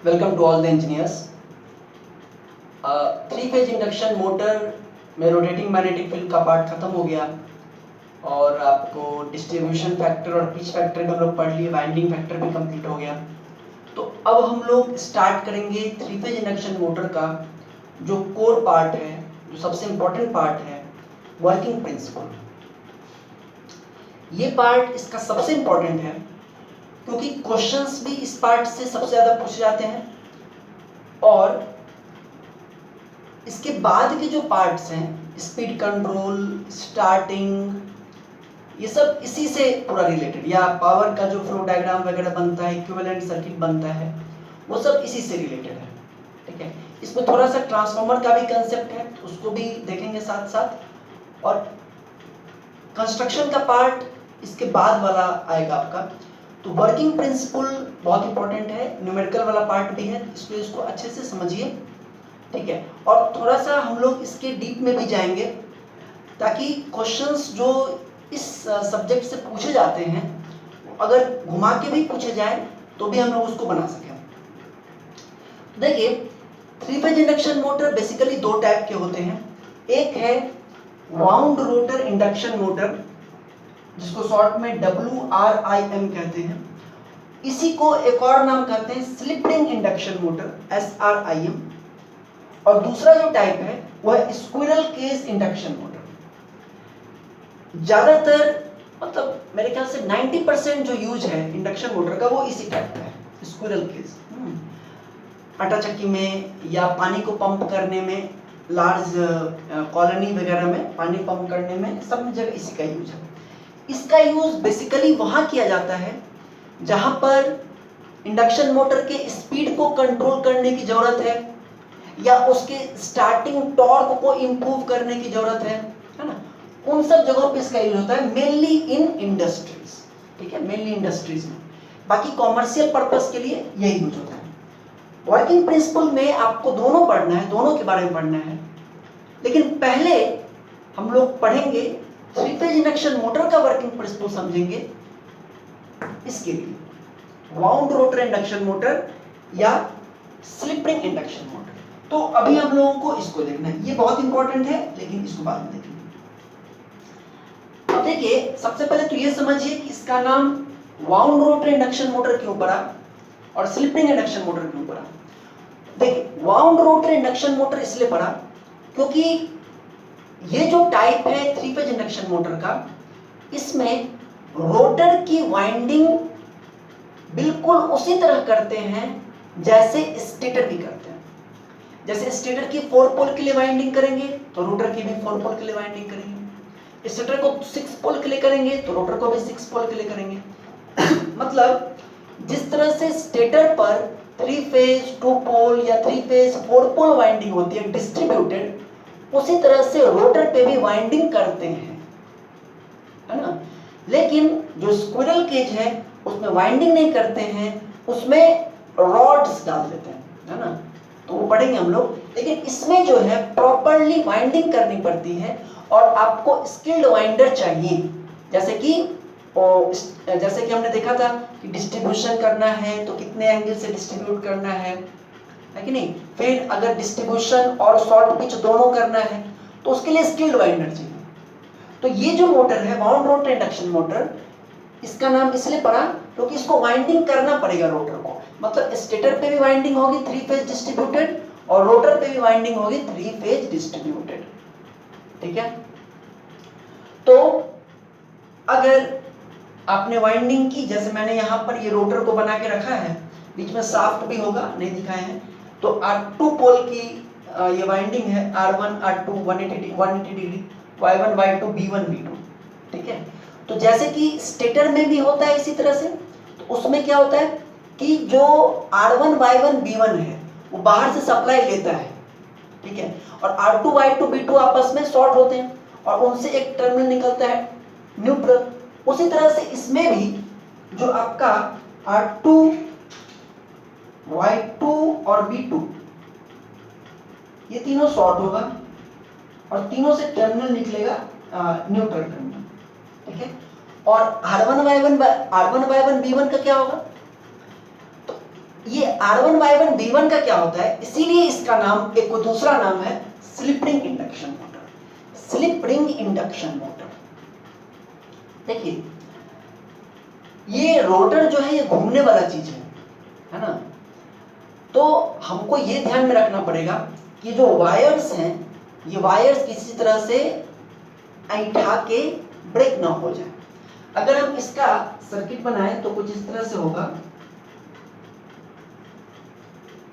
Welcome to all the engineers. Three phase induction motor में rotating magnetic field का part खत्म हो गया और आपको डिस्ट्रीब्यूशन फैक्टर और पिच फैक्टर भी हम लोग पढ़ लिए, वाइंडिंग फैक्टर भी कंप्लीट हो गया। तो अब हम लोग स्टार्ट करेंगे थ्री फेज इंडक्शन मोटर का जो कोर पार्ट है, जो सबसे इम्पोर्टेंट पार्ट है, वर्किंग प्रिंसिपल। ये पार्ट इसका सबसे इम्पोर्टेंट है क्योंकि क्वेश्चंस भी इस पार्ट से सबसे ज़्यादा पूछे जाते हैं और इसके बाद के जो पार्ट्स हैं, स्पीड कंट्रोल, स्टार्टिंग, ये सब इसी से पूरा रिलेटेड, या पावर का जो फ्लो डायग्राम वगैरह बनता है, इक्विवेलेंट सर्किट बनता है, वो सब इसी से रिलेटेड है। ठीक है, इसमें थोड़ा सा ट्रांसफार्मर का भी कंसेप्ट है, उसको भी देखेंगे साथ साथ, और कंस्ट्रक्शन का पार्ट इसके बाद वाला आएगा आपका। तो वर्किंग प्रिंसिपल बहुत इंपॉर्टेंट है, न्यूमेरिकल वाला पार्ट भी है, इसलिए इसको अच्छे से समझिए। ठीक है, और थोड़ा सा हम लोग इसके डीप में भी जाएंगे ताकि क्वेश्चंस जो इस सब्जेक्ट से पूछे जाते हैं, अगर घुमा के भी पूछे जाए तो भी हम लोग उसको बना सकें। देखिए, three phase induction motor basically दो टाइप के होते हैं। एक है वाउंड रोटर इंडक्शन मोटर, जिसको शॉर्ट में WRIM कहते हैं। इसी को एक और नाम कहते हैं slip ring induction motor, SRIM। और दूसरा जो टाइप है वह है स्क्विरल केज इंडक्शन मोटर। ज्यादातर मतलब मेरे ख्याल से 90% जो यूज है इंडक्शन मोटर का वो इसी टाइप का है, स्क्विरल केज। आटा चक्की में या पानी को पंप करने में, लार्ज कॉलोनी वगैरह में पानी पंप करने में, सब जगह इसी का यूज है। इसका यूज बेसिकली वहां किया जाता है जहां पर इंडक्शन मोटर के स्पीड को कंट्रोल करने की जरूरत है या उसके स्टार्टिंग टॉर्क को इंप्रूव करने की जरूरत है ना। उन सब जगहों पे इसका यूज होता है, मेनली इन इंडस्ट्रीज। ठीक है, मेनली इंडस्ट्रीज में। बाकी कॉमर्शियल पर्पस के लिए यही यूज होता है। वर्किंग प्रिंसिपल में आपको दोनों पढ़ना है, दोनों के बारे में पढ़ना है, लेकिन पहले हम लोग पढ़ेंगे थ्री फेज इंडक्शन मोटर का वर्किंग प्रिंसिपल समझेंगे। इसके लिए वाउंड रोटर इंडक्शन मोटर या स्लिप रिंग इंडक्शन मोटर। तो अभी हम लोगों को इसको देखना है, ये बहुत इंपॉर्टेंट है, लेकिन इसको बाद में देखेंगे। अब देखिए, सबसे पहले तो ये समझिए कि इसका नाम वाउंड रोटर इंडक्शन मोटर क्यों पड़ा और स्लिप रिंग इंडक्शन मोटर क्यों पड़ा। देखिए, वाउंड रोटर इंडक्शन मोटर इसलिए पड़ा क्योंकि ये जो टाइप है थ्री फेज इंडक्शन मोटर का, इसमें रोटर की वाइंडिंग बिल्कुल उसी तरह करते हैं जैसे स्टेटर की करते हैं। जैसे स्टेटर की 4 पोल के लिए वाइंडिंग करेंगे तो रोटर की भी 4 पोल के लिए वाइंडिंग करेंगे। स्टेटर को 6 पोल के लिए करेंगे तो रोटर को भी 6 पोल के लिए करेंगे। मतलब जिस तरह से स्टेटर पर 3 फेज 2 पोल या 3 फेज 4 पोल वाइंडिंग होती है डिस्ट्रीब्यूटेड, उसी तरह से रोटर पे भी वाइंडिंग करते हैं, है ना। लेकिन जो स्क्विरल केज है उसमें वाइंडिंग नहीं करते हैं, उसमें रॉड्स डाल देते हैं, है ना। तो वो पढ़ेंगे हम लोग। लेकिन इसमें जो है प्रॉपरली वाइंडिंग करनी पड़ती है और आपको स्किल्ड वाइंडर चाहिए। जैसे कि हमने देखा था कि डिस्ट्रीब्यूशन करना है तो कितने एंगल से डिस्ट्रीब्यूट करना है कि नहीं। फिर अगर डिस्ट्रीब्यूशन और शॉर्ट पिच दोनों करना है तो उसके लिए स्किल्ड वाइंडर चाहिए। तो ये जो मोटर है वाउंड रोटर इंडक्शन मोटर, इसका नाम इसलिए पड़ा क्योंकि इसको वाइंडिंग करना पड़ेगा रोटर को। मतलब स्टेटर पे भी वाइंडिंग होगी 3 फेज डिस्ट्रीब्यूटेड और रोटर पे भी वाइंडिंग होगी 3 फेज डिस्ट्रीब्यूटेड। ठीक है, तो अगर आपने वाइंडिंग की, जैसे मैंने यहाँ पर ये रोटर को बना के रखा है, बीच में शाफ्ट भी होगा, नहीं दिखाए हैं, तो R2 पोल की ये वाइंडिंग है, R1 R2 180 degree, Y1 Y2 B1 B2। ठीक है, तो जैसे कि स्टेटर में भी होता है इसी तरह से, तो उसमें क्या होता है कि जो R1 Y1 B1 है वो बाहर से सप्लाई लेता है। ठीक है, और R2 Y2 B2 आपस में शॉर्ट होते हैं और उनसे एक टर्मिनल निकलता है न्यूट्रल। उसी तरह से इसमें भी जो आपका R2 Y2 और B2, ये तीनों शॉर्ट होगा और तीनों से टर्मिनल निकलेगा न्यूट्रल टर्मिनल। ठीक है, और R1 Y1 B1 का क्या होगा, तो ये R1Y1 B1 का क्या होता है, इसीलिए इसका नाम, एक दूसरा नाम है slip ring induction motor, slip ring induction motor. देखिए ये रोटर जो है ये घूमने वाला चीज है ना, तो हमको ये ध्यान में रखना पड़ेगा कि जो वायर्स हैं ये वायर्स किसी तरह से ऐंठा के ब्रेक ना हो जाए। अगर हम इसका सर्किट बनाएं तो कुछ इस तरह से होगा,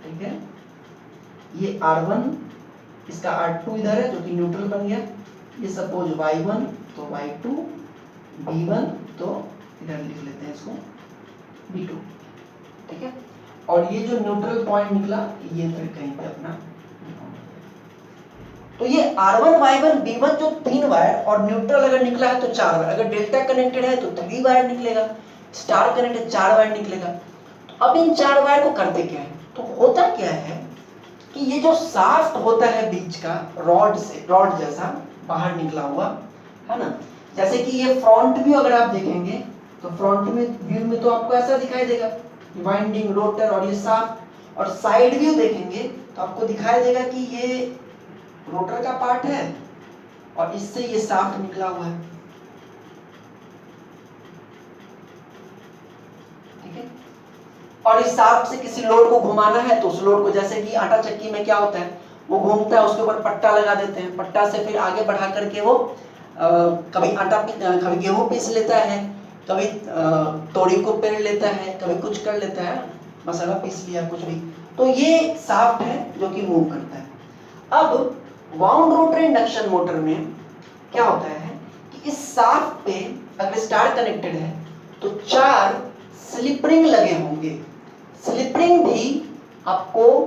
ठीक है, ये R1, इसका R2 इधर है जो कि न्यूट्रल बन गया, ये सपोज Y1 तो Y2, B1 तो इधर लिख लेते हैं इसको B2, ठीक है, और ये जो न्यूट्रल पॉइंट निकला ये फिर कहीं पे अपना, तो ये R1 Y1 B1 जो 3 वायर और न्यूट्रल अगर निकला है तो 4 वायर, अगर डेल्टा कनेक्टेड है तो 3 वायर निकलेगा, स्टार कनेक्टेड 4 वायर निकलेगा। तो अब इन 4 वायर को करते क्या है, तो होता क्या है कि ये जो शाफ्ट होता है बीच का रॉड से, रॉड जैसा बाहर निकला हुआ है ना, जैसे कि ये फ्रंट व्यू अगर आप देखेंगे तो फ्रंट में व्यू में तो आपको ऐसा दिखाई देगा वाइंडिंग, रोटर और ये शाफ्ट, और साइड व्यू देखेंगे तो आपको दिखाई देगा कि ये रोटर का पार्ट है और इससे ये शाफ्ट निकला हुआ है, ठीक है, और इस शाफ्ट से किसी लोड को घुमाना है तो उस लोड को, जैसे कि आटा चक्की में क्या होता है वो घूमता है, उसके ऊपर पट्टा लगा देते हैं, पट्टा से फिर आगे बढ़ा करके वो कभी आटा कभी गेहूं पीस लेता है, कभी तोड़ी को पेड़ लेता है, कभी कुछ कर लेता है, मसाला पीस लिया कुछ भी, तो ये शाफ्ट है जो कि मूव करता है। अब वाउंड रोटर इंडक्शन मोटर में क्या होता है कि इस शाफ्ट पे अगर स्टार कनेक्टेड है तो 4 स्लिप रिंग लगे होंगे, स्लिप रिंग भी आपको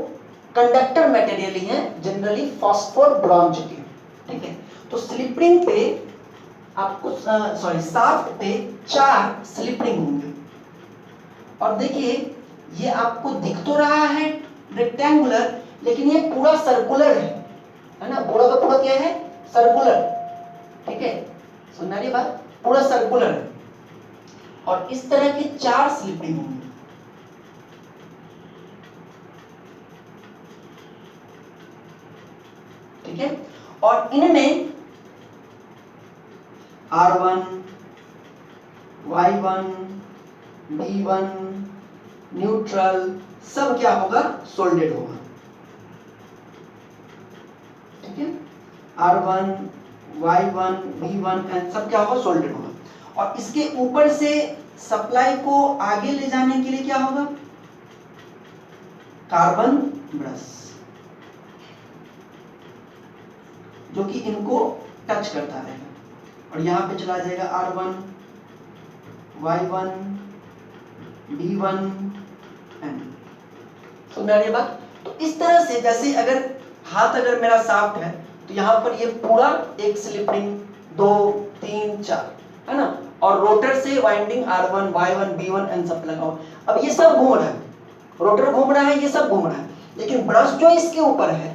कंडक्टर मटेरियल ही है, जनरली फास्फोर ब्रॉन्ज के, ठीक है, तो स्लिप रिंग पे आपको शाफ्ट पे 4 स्लिप रिंग होंगे, और देखिए ये आपको दिख तो रहा है रेक्टेंगुलर लेकिन ये पूरा सर्कुलर है ना, पूरा का पूरा क्या है, सर्कुलर, ठीक है, सुनना रही बात, पूरा सर्कुलर है, और इस तरह की 4 स्लिप रिंग होंगी, ठीक है, और इनमें R1, Y1, B1, न्यूट्रल सब क्या होगा, सोल्डेड होगा, ठीक है, R1, Y1, B1 एंड सब क्या होगा, सोल्डेड होगा, और इसके ऊपर से सप्लाई को आगे ले जाने के लिए क्या होगा, कार्बन ब्रश जो कि इनको टच करता रहेगा, और यहां पे चला जाएगा R1, Y1, B1 एंड, तो मेरी बात, तो इस तरह से जैसे अगर हाथ अगर मेरा शाफ्ट है तो यहाँ पर ये पूरा एक स्लिप रिंग 2, 3, 4 है ना, और रोटर से winding R1, Y1, B1 and सब लगा हुआ, अब ये सब घूम रहा है, रोटर घूम रहा है, ये सब घूम रहा है, लेकिन ब्रश जो इसके ऊपर है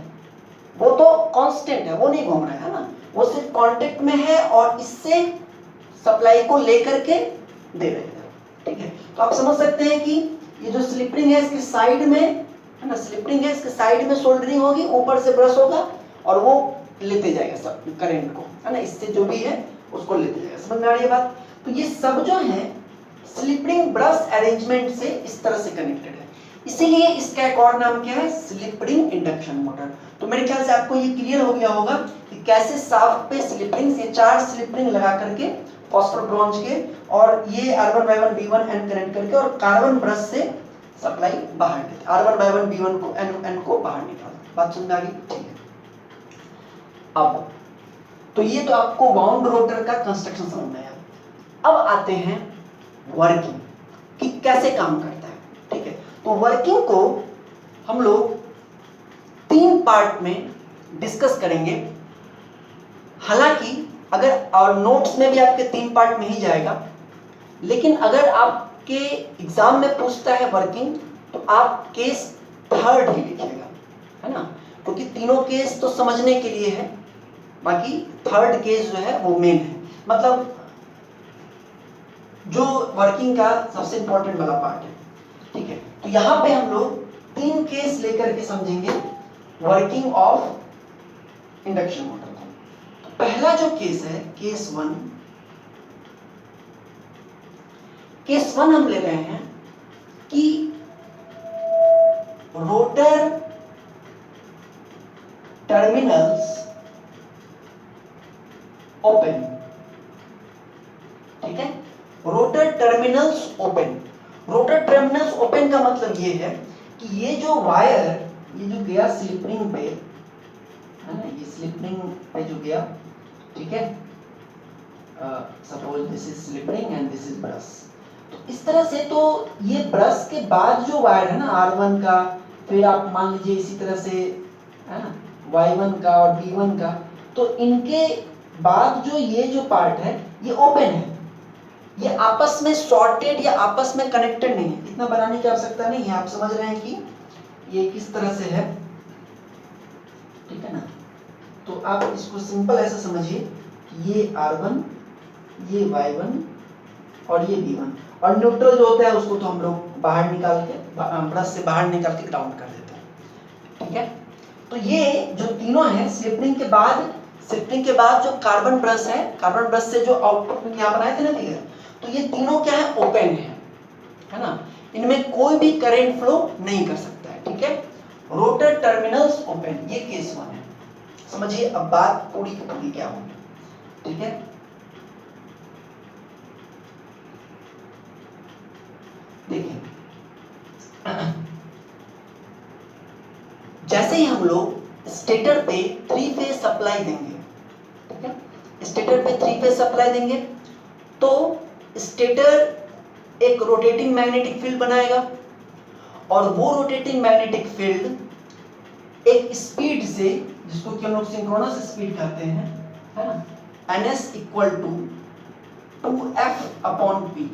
वो तो कांस्टेंट है, वो नहीं घूम रहा है ना, वो सिर्फ कांटेक्ट में है और इससे सप्लाई को लेकर के दे रहे हैं, ठीक है, तो आप समझ सकते हैं कि ये जो स्लिप रिंग है इसके साइड में है ना, स्लिप रिंग है इसके साइड में सोल्डरिंग होगी, ऊपर से ब्रश होगा और वो लेते जाएगा सब करंट को, है ना, इससे जो भी है उसको लेते जाएगा, समझ में आ रही है बात। तो ये सब जो है स्लिप रिंग ब्रश अरेंजमेंट से इस तरह से कनेक्टेड है, इसीलिए इसका एक और नाम क्या है, स्लिप रिंग इंडक्शन मोटर। तो मेरे ख्याल से आपको ये क्लियर हो गया होगा कि कैसे शाफ्ट पे स्लिप रिंग से 4 स्लिप रिंग लगा करके फास्फोर ब्रॉन्ज के और ये R1, Y1, B1 N connect करके और कार्बन ब्रश से सप्लाई बाहर लेते, R1, Y1, B1 को एन को बाहर निकालते, बात समझ में आ गई, ठीक है। अब तो ये तो आपको वाउंड रोटर का कंस्ट्रक्शन समझ में आया, अब आते हैं वर्किंग कि कैसे काम करता है, ठीक है। तो वर्किंग को हम लोग 3 पार्ट में डिस्कस करेंगे, हालांकि अगर और नोट्स में भी आपके 3 पार्ट में ही जाएगा, लेकिन अगर आपके एग्जाम में पूछता है वर्किंग तो आप केस 3rd ही लिखिएगा, है ना, क्योंकि तीनों केस तो समझने के लिए है, बाकी 3rd केस जो है वो मेन है, मतलब जो वर्किंग का सबसे इंपॉर्टेंट वाला पार्ट है, ठीक है। तो यहां पे हम लोग 3 केस लेकर के समझेंगे वर्किंग ऑफ इंडक्शन मोटर को। तो पहला जो केस है केस 1, केस 1 हम ले रहे हैं कि रोटर टर्मिनल्स ओपन, ठीक है, rotor terminals open. Rotor terminals open का मतलब ये है कि ये जो वायर, ये जो गया स्लिप रिंग पे, है ना, ये स्लिप रिंग पे जो गया, ठीक है, suppose this is slip ring and this is brush. तो इस तरह से तो ये ब्रश के बाद जो वायर है ना R1 का, फिर आप मान लीजिए इसी तरह से, है ना, Y1 का और B1 का, तो इनके बाद जो ये जो पार्ट है ये ओपन है, ये आपस में शॉर्टेड या आपस में कनेक्टेड नहीं है, इतना बनाने की आवश्यकता नहीं है। आप समझ रहे हैं कि ये किस तरह से है, ठीक है ना। तो आप इसको सिंपल ऐसे समझिए कि ये R1, ये Y1 और ये B1, और न्यूट्रल जो होता है उसको तो हम लोग बाहर निकाल के, ब्रश से बाहर निकाल के ग्राउंड कर देते हैं, ठीक है। तो ये जो तीनों हैं स्लिप रिंग के बाद, स्लिप रिंग के बाद जो कार्बन ब्रश है, कार्बन ब्रश से जो आउटपुट में क्या बनाए थे ना फिगर, तो ये तीनों क्या है, ओपन है ना, इनमें कोई भी करंट फ्लो नहीं कर सकता है, ठीक है। रोटर टर्मिनल्स ओपन, ये केस 1 है। समझिए अब बात पूरी की पूरी क्या होगी, ठीक है। देखिए जैसे ही हम लोग स्टेटर पे 3 फेज सप्लाई देंगे, ठीक है, स्टेटर पे 3 फेज सप्लाई देंगे तो स्टेटर एक रोटेटिंग मैग्नेटिक फील्ड बनाएगा, और वो रोटेटिंग मैग्नेटिक फील्ड एक स्पीड से, जिसको कि हम लोग सिंक्रोनस स्पीड कहते हैं, है ना, ns इक्वल टू 2f/p।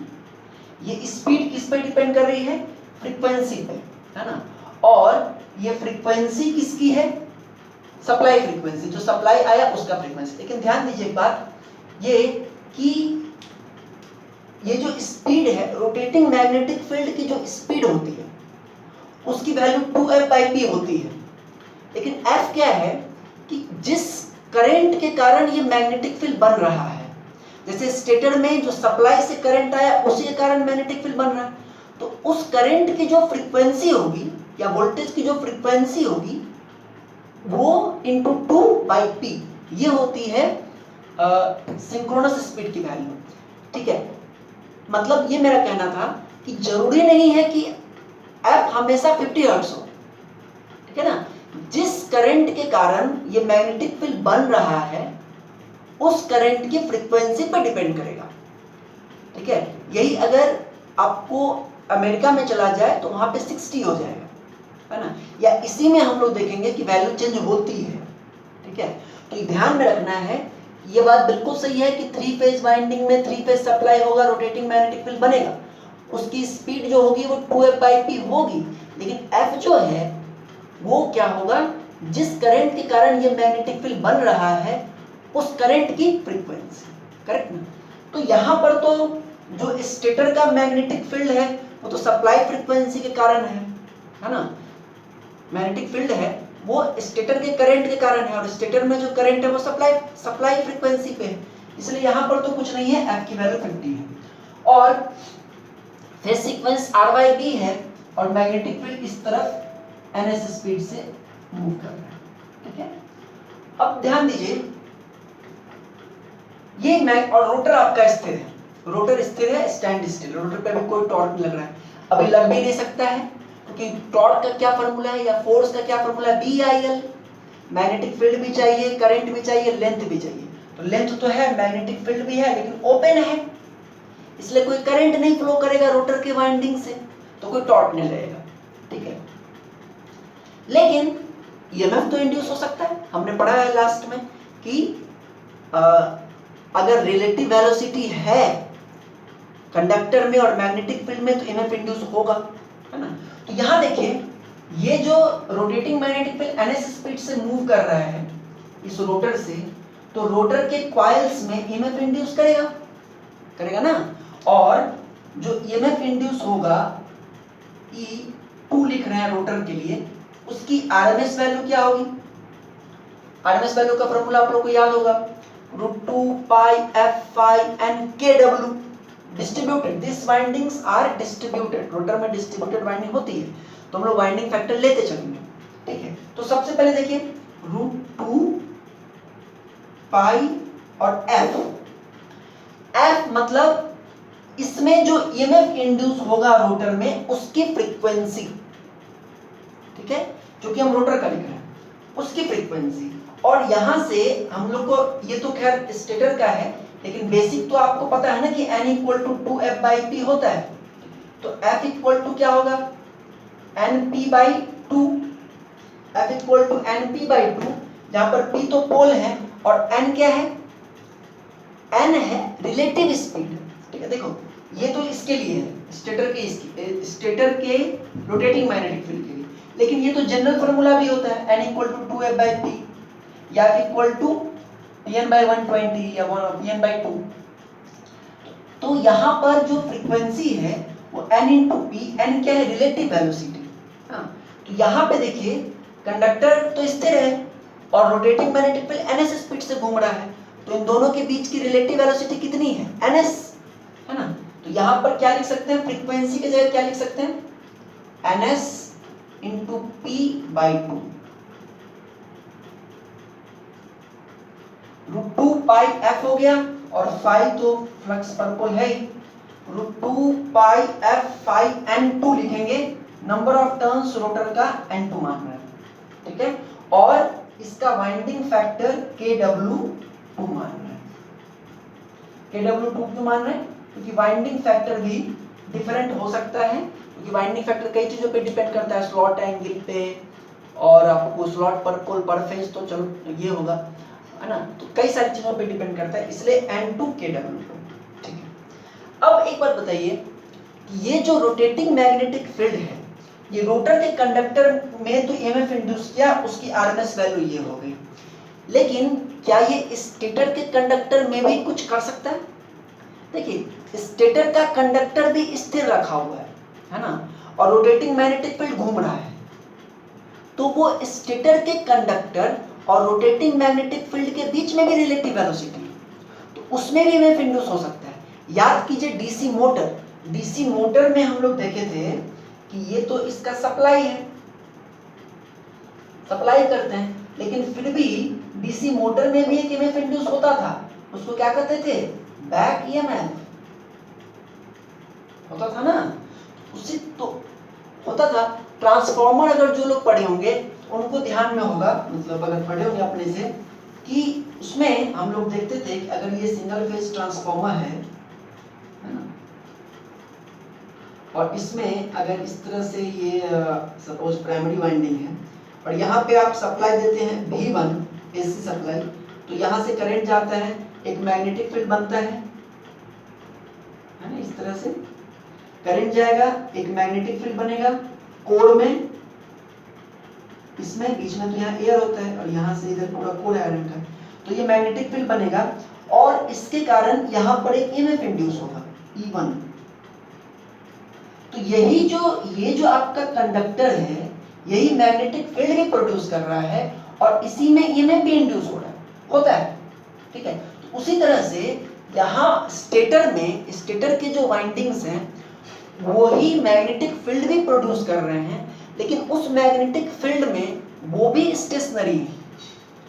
ये स्पीड किस पे डिपेंड कर रही है, फ्रीक्वेंसी पे, है ना, और ये फ्रीक्वेंसी किसकी है, सप्लाई फ्रीक्वेंसी, जो सप्लाई आया उसका फ्रीक्वेंसी। लेकिन ध्यान दीजिए एक बात, ये कि ये जो स्पीड है, रोटेटिंग मैग्नेटिक फील्ड की जो स्पीड होती है उसकी वैल्यू 2f/p होती है। लेकिन f क्या है कि जिस करंट के कारण ये मैग्नेटिक फील्ड बन रहा है, जैसे स्टेटर में जो सप्लाई से करंट आया उसी के कारण मैग्नेटिक फील्ड बन रहा है, तो उस करंट की जो फ्रीक्वेंसी होगी या वोल्टेज की जो फ्रीक्वेंसी होगी वो इंटू 2/p, ये होती है सिंक्रोनस स्पीड की वैल्यू, ठीक है। मतलब ये मेरा कहना था कि जरूरी नहीं है कि f हमेशा 50 हर्ट्ज हो, ठीक है ना, जिस करंट के कारण ये मैग्नेटिक फील्ड बन रहा है उस करंट की फ्रीक्वेंसी पर डिपेंड करेगा, ठीक है। यही अगर आपको अमेरिका में चला जाए तो वहां पे 60 हो जाएगा, है ना, या इसी में हम लोग देखेंगे कि वैल्यू चेंज होती है, ठीक है। तो ध्यान में रखना है, ये बात बिल्कुल सही है कि 3 फेज वाइंडिंग में 3 फेज सप्लाई होगा, रोटेटिंग मैग्नेटिक फील्ड बनेगा, उसकी स्पीड जो होगी वो 2f/p होगी, लेकिन f जो है वो क्या होगा, जिस करंट के कारण ये मैग्नेटिक फील्ड बन रहा है उस करंट की फ्रीक्वेंसी, करेक्ट ना। तो यहां पर तो जो स्टेटर का मैग्नेटिक फील्ड है वो तो सप्लाई फ्रीक्वेंसी के कारण है ना, मैग्नेटिक फील्ड है वो स्टेटर के करंट के कारण है, और स्टेटर में जो करंट है वो सप्लाई फ्रीक्वेंसी पे है, इसलिए यहां पर तो कुछ नहीं है, f की वैल्यू 50 है। और फेज सीक्वेंस R/B है और मैग्नेटिक फील्ड इस तरफ ns स्पीड से मूव कर रहा है, ठीक है। अब ध्यान दीजिए, ये मैग और रोटर आपका स्थिर है, रोटर स्थिर है, स्टैंड स्टिल, रोटर पे अभी कोई टॉर्क नहीं लग रहा है, अभी लग भी नहीं सकता है, क्योंकि टॉर्क का क्या फॉर्मूला है या फोर्स का क्या फॉर्मूला है, BIL। मैग्नेटिक फील्ड भी चाहिए, करंट भी चाहिए, लेंथ भी चाहिए, तो लेंथ तो है, मैग्नेटिक फील्ड भी है, लेकिन ओपन है, इसलिए कोई करंट नहीं फ्लो करेगा रोटर के वाइंडिंग से, तो कोई टॉर्क नहीं लगेगा, ठीक है। लेकिन EMF तो इंड्यूस हो सकता है, हमने पढ़ा है लास्ट में कि अगर रिलेटिव वेलोसिटी है कंडक्टर में और मैग्नेटिक फील्ड में तो EMF इंड्यूस होगा, है ना। तो यहां देखिए, ये जो rotating magnetic field ns speed से मूव कर रहा है इस रोटर से, तो रोटर के कॉइल्स में EMF इंड्यूस करेगा ना, और जो EMF इंड्यूस होगा E 2 लिख रहे हैं रोटर के लिए, उसकी आरएमएस वैल्यू क्या होगी? आरएमएस वैल्यू का फॉर्मूला आप लोग को याद होगा, √2 pi f phi n k डब्ल्यू। Distributed, this windings are distributed, rotor में डिस्ट्रीब्यूटेड वाइंडिंग होती है, तो हम लोग वाइंडिंग फैक्टर लेते चलेंगे, ठीक है। तो सबसे पहले देखिए √2 पाई और एफ मतलब इसमें जो ईएमएफ इंड्यूस होगा रोटर में उसकी फ्रीक्वेंसी, ठीक है, जो कि हम रोटर का लिख रहे हैं उसकी फ्रीक्वेंसी। और यहां से हम लोग को, ये तो खैर स्टेटर का है, लेकिन बेसिक तो आपको पता है ना कि n = 2f/p होता है, तो f = क्या होगा? np/2, f = np/2, जहां पर p तो पोल है और n क्या है? n है रिलेटिव स्पीड, ठीक है। देखो ये तो इसके लिए है, स्टेटर के रोटेटिंग मैग्नेटिक फील्ड के लिए, लेकिन ये तो जनरल फार्मूला भी होता है, n = 2f/p या f = n/120 या n/2। तो यहाँ पर जो फ्रीक्वेंसी है वो n × p, n क्या है? Relative velocity. हाँ, तो यहाँ पे देखिए कंडक्टर तो स्थिर है और rotating magnetic field ns speed से घूम रहा है, तो इन दोनों के बीच की रिलेटिव वेलोसिटी कितनी है? ns, है ना। तो यहाँ पर क्या लिख सकते हैं? फ्रीक्वेंसी की जगह क्या लिख सकते हैं? ns × p/2। √2 पाई f हो गया, और फाई तो फ्लक्स पर पोल है ही, √2 पाई f फाई n2 लिखेंगे, नंबर ऑफ टर्न्स रोटर का n2 मान रहे हैं, ठीक है। और इसका वाइंडिंग फैक्टर kW2 मान रहे हैं। kW2 क्यों मान रहे हैं? क्योंकि वाइंडिंग फैक्टर भी डिफरेंट हो सकता है, क्योंकि वाइंडिंग फैक्टर कई चीजों पे डिपेंड करता है, स्लॉट एंगल पे, और आपको स्लॉट पर पोल पर फेज तो चलो ये होगा, है ना, तो कई सारी चीजों पे डिपेंड करता है, इसलिए n2 kW2, ठीक है। अब एक बात बताइए कि ये जो रोटेटिंग मैग्नेटिक फील्ड है, ये रोटर के कंडक्टर में तो ईएमएफ इंड्यूस किया, उसकी आरएमएस वैल्यू ये हो गई, लेकिन क्या ये स्टेटर के कंडक्टर में भी कुछ कर सकता है? देखिए स्टेटर का कंडक्टर भी स्थिर रखा हुआ है ना, और रोटेटिंग मैग्नेटिक फील्ड घूम रहा है, तो वो स्टेटर के कंडक्टर और रोटेटिंग मैग्नेटिक फील्ड के बीच में भी रिलेटिव वेलोसिटी, तो उसमें भी ईएमएफ इंड्यूस हो सकता है। याद कीजिए डीसी मोटर में हम लोग देखे थे कि ये तो इसका सप्लाई है, सप्लाई करते हैं, लेकिन फिर भी डीसी मोटर में भी एक ईएमएफ इंड्यूस होता था, उसको क्या कहते थे? बैक ईएमएफ होता था ना, उसी तो होता था। ट्रांसफॉर्मर अगर जो लोग पढ़े होंगे उनको ध्यान में होगा, मतलब अगर पढ़े होंगे अपने से, कि उसमें हम लोग देखते थे कि अगर ये सिंगल फेज ट्रांसफॉर्मर है ना, और इसमें अगर इस तरह से ये सपोज प्राइमरी वाइंडिंग है, और यहाँ पे आप सप्लाई देते हैं V1 एसी सप्लाई, तो यहाँ से करंट जाता है, एक मैग्नेटिक फील्ड बनता है ना, इस तरह से करंट जाएगा, एक मैग्नेटिक फील्ड बनेगा कोर में, इसमें बीच में तो यहाँ एयर होता है, और यहाँ से इधर पूरा कोर आयरन का, तो ये मैग्नेटिक फील्ड बनेगा, और इसके कारण यहाँ पर एक ईएमएफ इंड्यूस होगा E1। तो ये जो आपका कंडक्टर है, यही मैग्नेटिक फील्ड भी प्रोड्यूस कर रहा है, और इसी में ईएमएफ भी इंड्यूस हो रहा है, होता है, ठीक है। तो उसी तरह से यहाँ स्टेटर के जो वाइंडिंग्स हैं वो ही मैग्नेटिक फील्ड भी प्रोड्यूस कर रहे हैं, लेकिन उस मैग्नेटिक फील्ड में वो भी स्टेशनरी है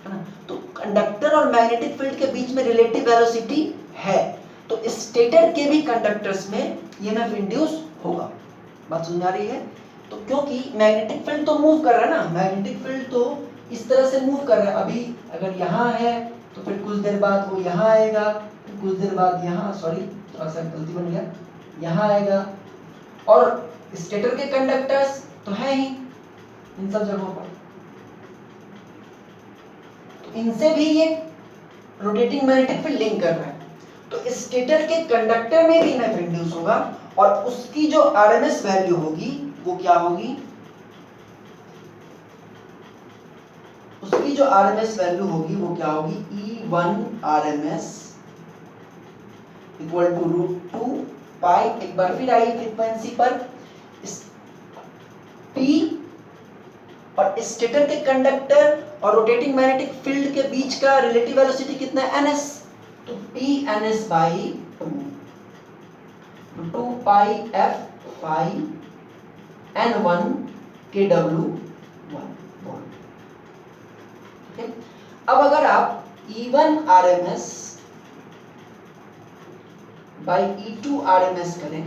ना, तो कंडक्टर और मैग्नेटिक फील्ड के बीच में रिलेटिव वेलोसिटी है, तो स्टेटर के भी कंडक्टर्स में ईएमएफ इंड्यूस होगा। बात समझ आ रही है? तो क्योंकि मैग्नेटिक फील्ड तो मूव कर रहा है ना, मैग्नेटिक फील्ड तो इस तरह से मूव कर रहा है, अभी अगर यहाँ है तो फिर कुछ देर बाद वो यहाँ आएगा, फिर कुछ देर बाद यहाँ, सॉरी थोड़ा सा गलती बन गया, यहाँ आएगा, और स्टेटर के कंडक्टर्स तो है ही इन सब जगहों पर, तो इनसे भी ये रोटेटिंग मैग्नेटिक फील्ड लिंक कर रहा है, तो स्टेटर के कंडक्टर में भी ईएमएफ इंड्यूस होगा, और उसकी जो आरएमएस वैल्यू होगी वो क्या होगी? उसकी जो आरएमएस वैल्यू होगी वो क्या होगी? E1 RMS इक्वल टू √2 पाई, एक बार फिर आई फ्रीक्वेंसी पर P और स्टेटर के कंडक्टर और रोटेटिंग मैग्नेटिक फील्ड के बीच का रिलेटिव वेलोसिटी कितना है, ns। तो P ns by 2 pi f phi n1 kW1 volt. ठीक है, अब अगर आप E1 RMS by E2 RMS करें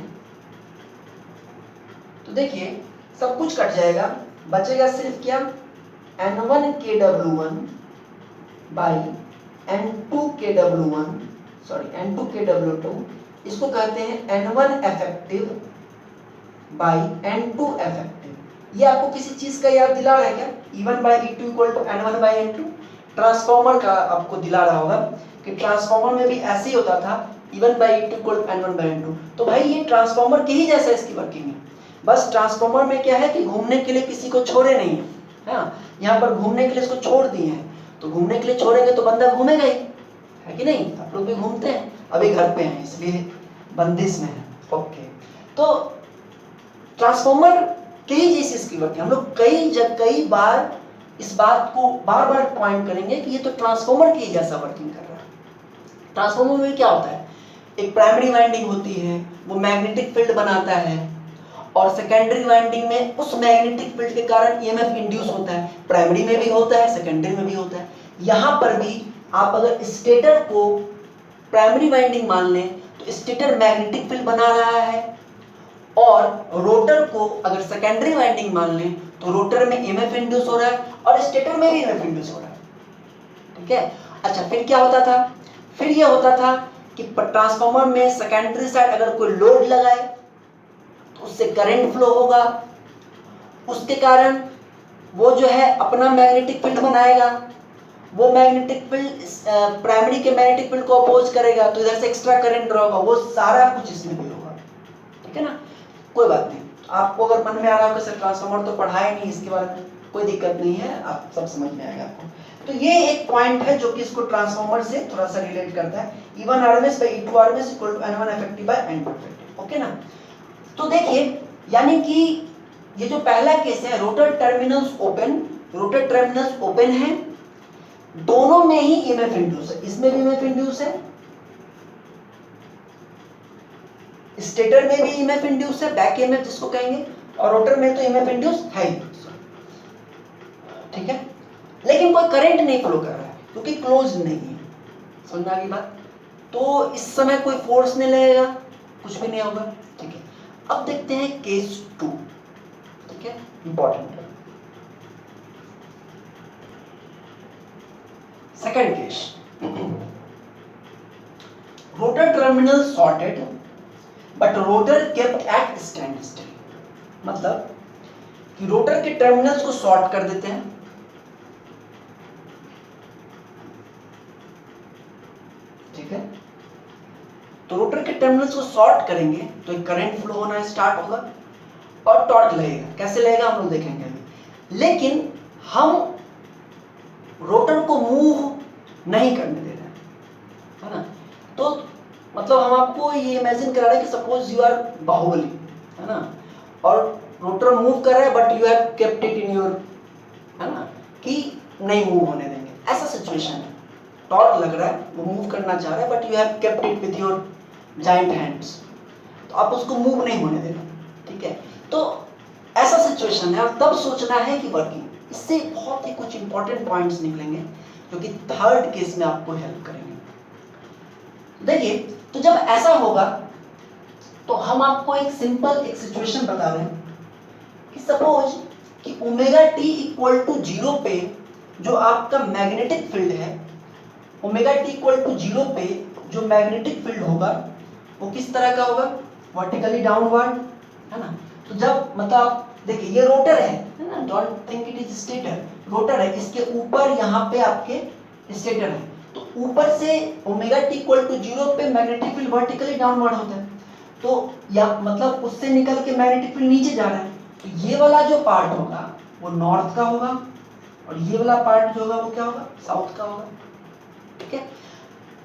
तो देखिए सब कुछ कट जाएगा, बचेगा सिर्फ क्या, N1 kW1 by N2 kW1 sorry N2 kW2, इसको कहते हैं N1 effective by N2 effective. ये आपको किसी चीज का याद दिला रहा है क्या, E1 by E2 equal to N1 by N2? Transformer का आपको दिला रहा होगा कि ट्रांसफॉर्मर में भी ऐसे ही होता था, E1 by E2 equal to N1 by N2। तो भाई ये ट्रांसफॉर्मर के ही जैसा है इसकी वर्किंग है, बस ट्रांसफॉर्मर में क्या है कि घूमने के लिए किसी को छोड़े नहीं है, हाँ यहाँ पर घूमने के लिए इसको छोड़ दिए हैं, तो घूमने के लिए छोड़ेंगे तो बंदा घूमेगा ही, है कि नहीं? आप लोग भी घूमते हैं, अभी घर पे हैं इसलिए बंदिश में है। ओके, तो ट्रांसफॉर्मर के ही जैसी इसकी वर्किंग, हम लोग कई बार इस बात को बार बार पॉइंट करेंगे कि ये तो ट्रांसफॉर्मर के ही जैसा वर्किंग कर रहा है। ट्रांसफॉर्मर में क्या होता है, एक प्राइमरी वाइंडिंग होती है, वो मैग्नेटिक फील्ड बनाता है, और सेकेंडरी वाइंडिंग में उस मैग्नेटिक फील्ड के कारण ईएमएफ इंड्यूस होता है। प्राइमरी में भी होता है, सेकेंडरी में भी होता है। यहाँ पर भी आप अगर स्टेटर को प्राइमरी वाइंडिंग मान लें तो स्टेटर मैग्नेटिक फील्ड बना रहा है, और रोटर को अगर सेकेंडरी वाइंडिंग मान लें तो रोटर में ईएमएफ इंड्यूस हो रहा है और स्टेटर में भी ईएमएफ इंड्यूस हो रहा है। ठीक है, अच्छा फिर क्या होता था, फिर ये होता था कि ट्रांसफार्मर में सेकेंडरी साइड अगर कोई लोड लगाए तो उससे करंट फ्लो होगा, उसके कारण वो जो है अपना मैग्नेटिक फील्ड बनाएगा, वो मैग्नेटिक फील्ड प्राइमरी के मैग्नेटिक फील्ड को अपोज करेगा, तो इधर से एक्स्ट्रा करंट होगा, वो सारा कुछ इसमें भी होगा। ठीक है ना, कोई बात नहीं, आपको अगर मन में आ रहा हो कि सर ट्रांसफार्मर तो पढ़ा ही नहीं, इसके बारे में कोई दिक्कत नहीं है, आप सब समझ में आएगा आपको। तो ये एक पॉइंट है जो कि इसको ट्रांसफार्मर से थोड़ा सा रिलेट करता है, E1 RMS by E2 RMS equal to N1 effective by N2 effective। Okay ना, तो देखिए यानी कि ये जो पहला केस है रोटर टर्मिनल्स ओपन है, दोनों में ही ईएमएफ इंड्यूस है, इसमें भी ईएमएफ इंड्यूस है, स्टेटर में भी ईएमएफ इंड्यूस है, बैक ईएमएफ जिसको कहेंगे, और रोटर में तो ईएमएफ इंड्यूस है ही। ठीक है, लेकिन कोई करंट नहीं फ्लो कर रहा है क्योंकि क्लोज नहीं है। समझ आ गई बात? तो इस समय कोई फोर्स नहीं लगेगा, कुछ भी नहीं होगा। ठीक है, अब देखते हैं केस 2। ठीक है, इंपॉर्टेंट है। Second case, rotor terminal shorted but rotor kept at stand still. मतलब कि रोटर के टर्मिनल्स को शॉर्ट कर देते हैं, ठीक है, तो रोटर के टर्मिनल्स को शॉर्ट करेंगे तो एक करंट फ्लो होना स्टार्ट होगा और टॉर्क लगेगा। कैसे लगेगा हम लोग देखेंगे अभी, लेकिन हम रोटर को मूव नहीं करने दे रहे हैं, है ना। तो मतलब हम आपको ये इमेजिन करा रहे हैं कि सपोज यू आर बाहुबली, है ना, और रोटर मूव कर रहा है but you have kept it in your, है ना, कि नहीं मूव होने देंगे, ऐसा सिचुएशन है। टॉर्क लग रहा है, वो मूव करना चाह रहा है but you have kept it with your giant hands, तो आप उसको मूव नहीं होने देना। ठीक है, तो ऐसा सिचुएशन है और तब सोचना है कि वर्किंग। इससे बहुत ही कुछ इंपॉर्टेंट पॉइंट्स निकलेंगे जो कि थर्ड केस में आपको हेल्प करेंगे। देखिए, तो जब ऐसा होगा तो हम आपको एक सिंपल एक सिचुएशन बता रहे हैं कि सपोज कि ओमेगा टी इक्वल टू 0 पे जो आपका मैग्नेटिक फील्ड है, ओमेगा टी इक्वल टू 0 पे जो मैग्नेटिक फील्ड होगा वो किस तरह का होगा, वर्टिकली डाउनवर्ड, है ना। तो जब मतलब देखिए ये रोटर है ना, don't think it is stator, rotor है, इसके ऊपर यहाँ पे आपके स्टेटर है, तो ऊपर से ओमेगा टी इक्वल टू 0 पे मैग्नेटिक फील्ड वर्टिकली डाउनवर्ड होता है, तो या मतलब उससे निकल के मैग्नेटिक फील्ड नीचे जा रहा है, तो ये वाला जो पार्ट होगा वो नॉर्थ का होगा और ये वाला पार्ट जो होगा वो क्या होगा, साउथ का होगा। ठीक है,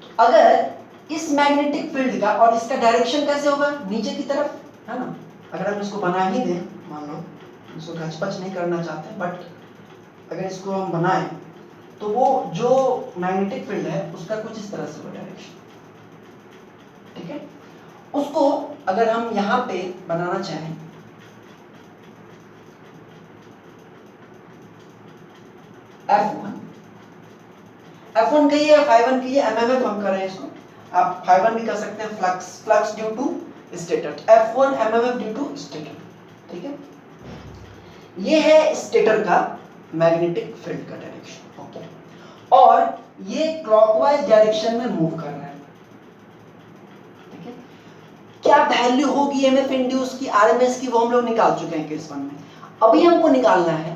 तो अगर इस मैग्नेटिक फील्ड का और इसका डायरेक्शन कैसे होगा, नीचे की तरफ, है ना। अगर हम इसको बना ही दें, मान लो इसको घचपच नहीं करना चाहते, बट अगर इसको हम बनाएं तो वो जो मैग्नेटिक फील्ड है उसका कुछ इस तरह से वो डायरेक्शन, ठीक है। उसको अगर हम यहाँ पे बनाना चाहें, F1 कहिए या Φ1 कहिए, MMF हम कर रहे हैं इसको, आप Φ1 भी कर सकते हैं, flux due to stator, F1 MMF due to stator, ठीक है। ये है स्टेटर का मैग्नेटिक फील्ड का डायरेक्शन, ओके। और ये क्लॉकवाइज डायरेक्शन में मूव कर रहा है, ठीक है। क्या वैल्यू होगी एमएफ इंड्यूस की, आरएमएस की, वो हम लोग निकाल चुके हैं केस 1 में। अभी हमको निकालना है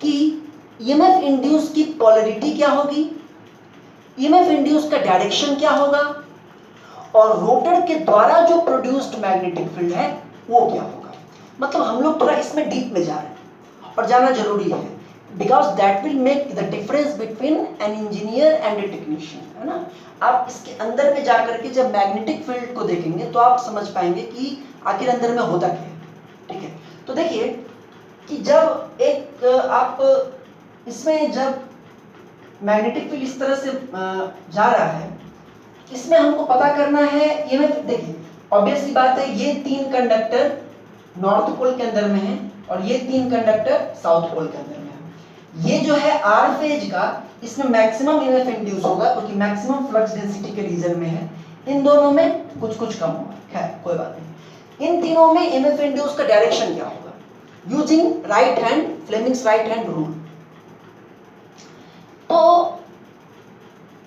कि ईएमएफ इंड्यूस की पोलैरिटी क्या होगी, ईएमएफ इंड्यूस का डायरेक्शन क्या होगा, और रोटर के द्वारा जो प्रोड्यूस्ड मैग्नेटिक फील्ड है वो क्या होगा। मतलब हम लोग थोड़ा इसमें डीप में जा रहे हैं और जाना जरूरी है, because that will make the difference between an engineer and A technician, है ना। आप इसके अंदर में जाकर के जब मैग्नेटिक फील्ड को देखेंगे तो आप समझ पाएंगे कि आखिर अंदर में होता क्या है, ठीक है। तो देखिए कि जब एक आप इसमें जब मैग्नेटिक फील्ड इस तरह से जा रहा है, इसमें हमको पता करना है, ये में देखिए ऑब्वियसली बात है, ये 3 कंडक्टर नॉर्थ पोल के अंदर में है और ये 3 कंडक्टर साउथ पोल के अंदर में है। ये जो है आर फेज का, इसमें मैक्सिमम ईएमएफ इंड्यूस होगा क्योंकि मैक्सिमम फ्लक्स डेंसिटी के रीजन में है। इन दोनों में कुछ कुछ कम होगा, खैर कोई बात नहीं। इन तीनों में ईएमएफ इंड्यूस का डायरेक्शन क्या होगा, using right hand, Fleming's right hand rule. तो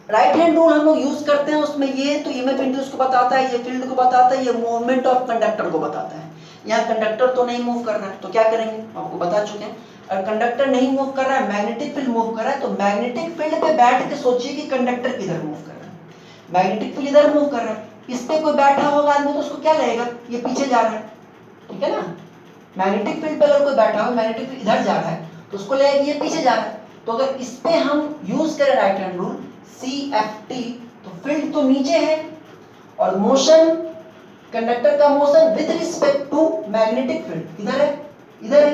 राइट हैंड रूल हम लोग यूज करते हैं, उसमें ये तो ईएमएफ इंड्यूस को बताता है, ये फील्ड को बताता है, ये मूवमेंट ऑफ कंडक्टर को बताता है। यहाँ कंडक्टर तो नहीं मूव कर रहा है तो क्या करेंगे, आपको बता चुके हैं। अगर कंडक्टर नहीं मूव कर रहा है, मैग्नेटिक फील्ड मूव कर रहा है, तो मैग्नेटिक फील्ड पे बैठ के सोचिए कि कंडक्टर किधर मूव कर रहा है। मैग्नेटिक फील्ड इधर मूव कर रहा है, इस पे कोई बैठा होगा आदमी तो उसको क्या लगेगा, ये पीछे जा रहा है, ठीक है ना। मैग्नेटिक फील्ड पे अगर कोई बैठा हो, मैग्नेटिक फील्ड इधर जा रहा है तो उसको लगेगा ये पीछे जा रहा है। तो अगर इस पे हम यूज करें राइट हैंड रूल CFT, तो फील्ड तो नीचे है और मोशन, कंडक्टर का motion with respect to magnetic field इधर है, इधर है।